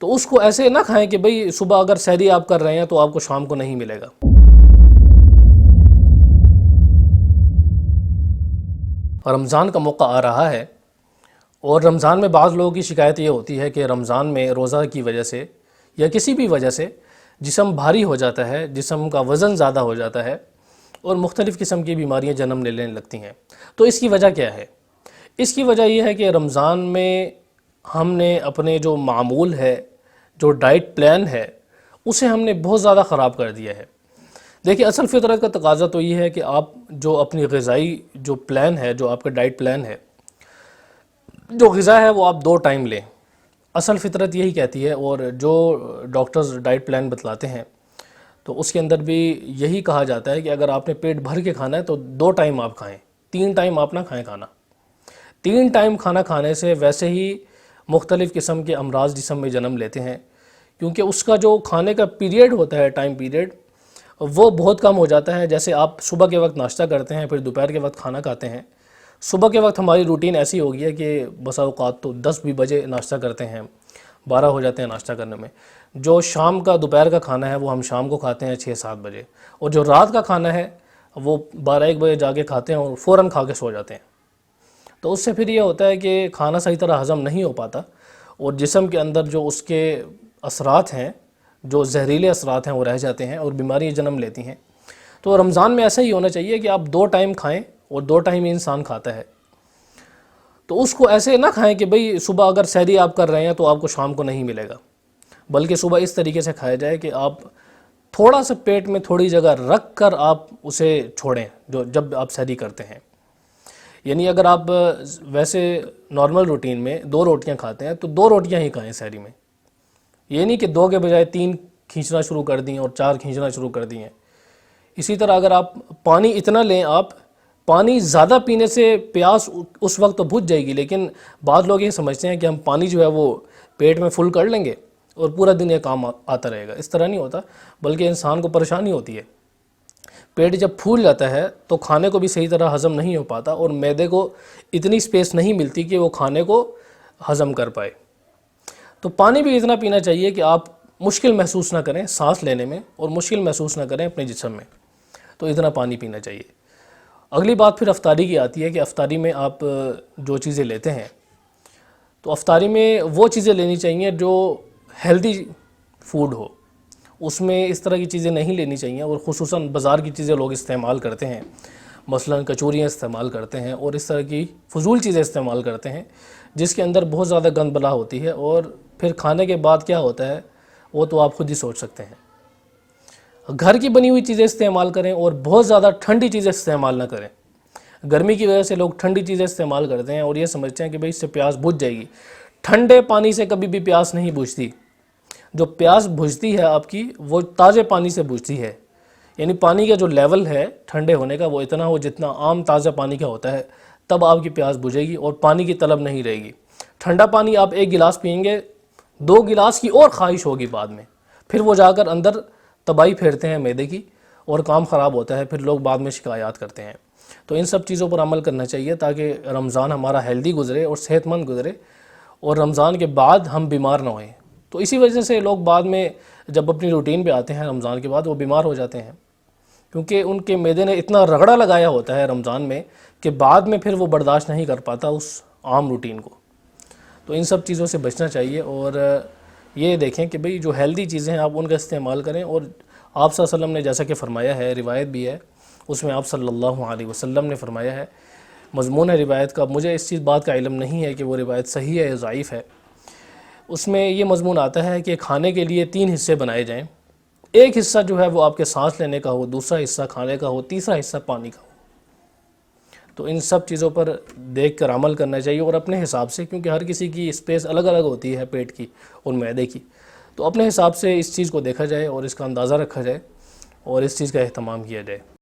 تو اس کو ایسے نہ کھائیں کہ بھئی صبح اگر سحری آپ کر رہے ہیں تو آپ کو شام کو نہیں ملے گا۔ رمضان کا موقع آ رہا ہے، اور رمضان میں بعض لوگوں کی شکایت یہ ہوتی ہے کہ رمضان میں روزہ کی وجہ سے یا کسی بھی وجہ سے جسم بھاری ہو جاتا ہے، جسم کا وزن زیادہ ہو جاتا ہے، اور مختلف قسم کی بیماریاں جنم لینے لگتی ہیں۔ تو اس کی وجہ کیا ہے؟ اس کی وجہ یہ ہے کہ رمضان میں ہم نے اپنے جو معمول ہے، جو ڈائٹ پلان ہے، اسے ہم نے بہت زیادہ خراب کر دیا ہے۔ دیکھیں، اصل فطرت کا تقاضا تو یہ ہے کہ آپ جو اپنی غذائی جو پلان ہے، جو آپ کا ڈائٹ پلان ہے، جو غذا ہے وہ آپ 2 ٹائم لیں۔ اصل فطرت یہی کہتی ہے، اور جو ڈاکٹرز ڈائٹ پلان بتلاتے ہیں تو اس کے اندر بھی یہی کہا جاتا ہے کہ اگر آپ نے پیٹ بھر کے کھانا ہے تو 2 ٹائم آپ کھائیں، 3 ٹائم آپ نہ کھائیں کھانا۔ 3 ٹائم کھانا کھانے سے ویسے ہی مختلف قسم کے امراض جسم میں جنم لیتے ہیں، کیونکہ اس کا جو کھانے کا پیریڈ ہوتا ہے، ٹائم پیریڈ، وہ بہت کم ہو جاتا ہے۔ جیسے آپ صبح کے وقت ناشتہ کرتے ہیں، پھر دوپہر کے وقت کھانا کھاتے ہیں۔ صبح کے وقت ہماری روٹین ایسی ہو گئی ہے کہ بسا اوقات تو 10 بھی بجے ناشتہ کرتے ہیں، 12 ہو جاتے ہیں ناشتہ کرنے میں۔ جو شام کا دوپہر کا کھانا ہے وہ ہم شام کو کھاتے ہیں 6-7 بجے، اور جو رات کا کھانا ہے وہ 12-1 بجے جا کے کھاتے ہیں اور فوراً کھا کے سو جاتے ہیں۔ تو اس سے پھر یہ ہوتا ہے کہ کھانا صحیح طرح ہضم نہیں ہو پاتا، اور جسم کے اندر جو اس کے اثرات ہیں، جو زہریلے اثرات ہیں، وہ رہ جاتے ہیں اور بیماریاں جنم لیتی ہیں۔ تو رمضان میں ایسا ہی ہونا چاہیے کہ آپ 2 ٹائم کھائیں، اور 2 ٹائم ہی انسان کھاتا ہے۔ تو اس کو ایسے نہ کھائیں کہ بھئی صبح اگر سحری آپ کر رہے ہیں تو آپ کو شام کو نہیں ملے گا، بلکہ صبح اس طریقے سے کھایا جائے کہ آپ تھوڑا سا پیٹ میں تھوڑی جگہ رکھ کر آپ اسے چھوڑیں جب آپ سحری کرتے ہیں۔ یعنی اگر آپ ویسے نارمل روٹین میں 2 روٹیاں کھاتے ہیں تو 2 روٹیاں ہی کھائیں سحری میں، یہ نہیں کہ 2 کے بجائے 3 کھینچنا شروع کر دیں اور 4 کھینچنا شروع کر دیں۔ اسی طرح اگر آپ پانی اتنا لیں، آپ پانی زیادہ پینے سے پیاس اس وقت تو بجھ جائے گی، لیکن بعض لوگ یہ سمجھتے ہیں کہ ہم پانی جو ہے وہ پیٹ میں فل کر لیں گے اور پورا دن یہ کام آتا رہے گا۔ اس طرح نہیں ہوتا، بلکہ انسان کو پریشانی ہوتی ہے۔ پیٹ جب پھول جاتا ہے تو کھانے کو بھی صحیح طرح ہضم نہیں ہو پاتا، اور معدے کو اتنی سپیس نہیں ملتی کہ وہ کھانے کو ہضم کر پائے۔ تو پانی بھی اتنا پینا چاہیے کہ آپ مشکل محسوس نہ کریں سانس لینے میں، اور مشکل محسوس نہ کریں اپنے جسم میں، تو اتنا پانی پینا چاہیے۔ اگلی بات پھر افطاری کی آتی ہے کہ افطاری میں آپ جو چیزیں لیتے ہیں، تو افطاری میں وہ چیزیں لینی چاہیے جو ہیلدی فوڈ ہو، اس میں اس طرح کی چیزیں نہیں لینی چاہیے، اور خصوصاً بازار کی چیزیں لوگ استعمال کرتے ہیں، مثلاً کچوریاں استعمال کرتے ہیں اور اس طرح کی فضول چیزیں استعمال کرتے ہیں جس کے اندر بہت زیادہ گند بلا ہوتی ہے، اور پھر کھانے کے بعد کیا ہوتا ہے وہ تو آپ خود ہی سوچ سکتے ہیں۔ گھر کی بنی ہوئی چیزیں استعمال کریں، اور بہت زیادہ ٹھنڈی چیزیں استعمال نہ کریں۔ گرمی کی وجہ سے لوگ ٹھنڈی چیزیں استعمال کرتے ہیں اور یہ سمجھتے ہیں کہ بھئی اس سے پیاس بجھ جائے گی۔ ٹھنڈے پانی سے کبھی بھی پیاس نہیں بجھتی۔ جو پیاس بجھتی ہے آپ کی، وہ تازے پانی سے بجھتی ہے۔ یعنی پانی کا جو لیول ہے ٹھنڈے ہونے کا وہ اتنا ہو جتنا عام تازہ پانی کا ہوتا ہے، تب آپ کی پیاس بجھے گی اور پانی کی طلب نہیں رہے گی۔ ٹھنڈا پانی آپ 1 گلاس پئیں گے، 2 گلاس کی اور خواہش ہوگی بعد میں، پھر وہ جا کر اندر تباہی پھیرتے ہیں معدے کی، اور کام خراب ہوتا ہے، پھر لوگ بعد میں شکایات کرتے ہیں۔ تو ان سب چیزوں پر عمل کرنا چاہیے تاکہ رمضان ہمارا ہیلدی گزرے اور صحت مند گزرے، اور رمضان کے بعد ہم بیمار نہ ہوئیں۔ تو اسی وجہ سے لوگ بعد میں جب اپنی روٹین پہ آتے ہیں رمضان کے بعد، وہ بیمار ہو جاتے ہیں، کیونکہ ان کے معدے نے اتنا رگڑا لگایا ہوتا ہے رمضان میں کہ بعد میں پھر وہ برداشت نہیں کر پاتا اس عام روٹین کو۔ تو ان سب چیزوں سے بچنا چاہیے، اور یہ دیکھیں کہ بھئی جو ہیلدی چیزیں ہیں آپ ان کا استعمال کریں۔ اور آپ صلی اللہ علیہ وسلم نے جیسا کہ فرمایا ہے، روایت بھی ہے، اس میں آپ صلی اللہ علیہ وسلم نے فرمایا ہے، مضمون ہے روایت کا، مجھے اس بات کا علم نہیں ہے کہ وہ روایت صحیح ہے یا ضعیف ہے، اس میں یہ مضمون آتا ہے کہ کھانے کے لیے 3 حصے بنائے جائیں، ایک حصہ جو ہے وہ آپ کے سانس لینے کا ہو، دوسرا حصہ کھانے کا ہو، تیسرا حصہ پانی کا ہو۔ تو ان سب چیزوں پر دیکھ کر عمل کرنا چاہیے، اور اپنے حساب سے، کیونکہ ہر کسی کی اسپیس الگ الگ ہوتی ہے پیٹ کی اور معدے کی، تو اپنے حساب سے اس چیز کو دیکھا جائے اور اس کا اندازہ رکھا جائے اور اس چیز کا اہتمام کیا جائے۔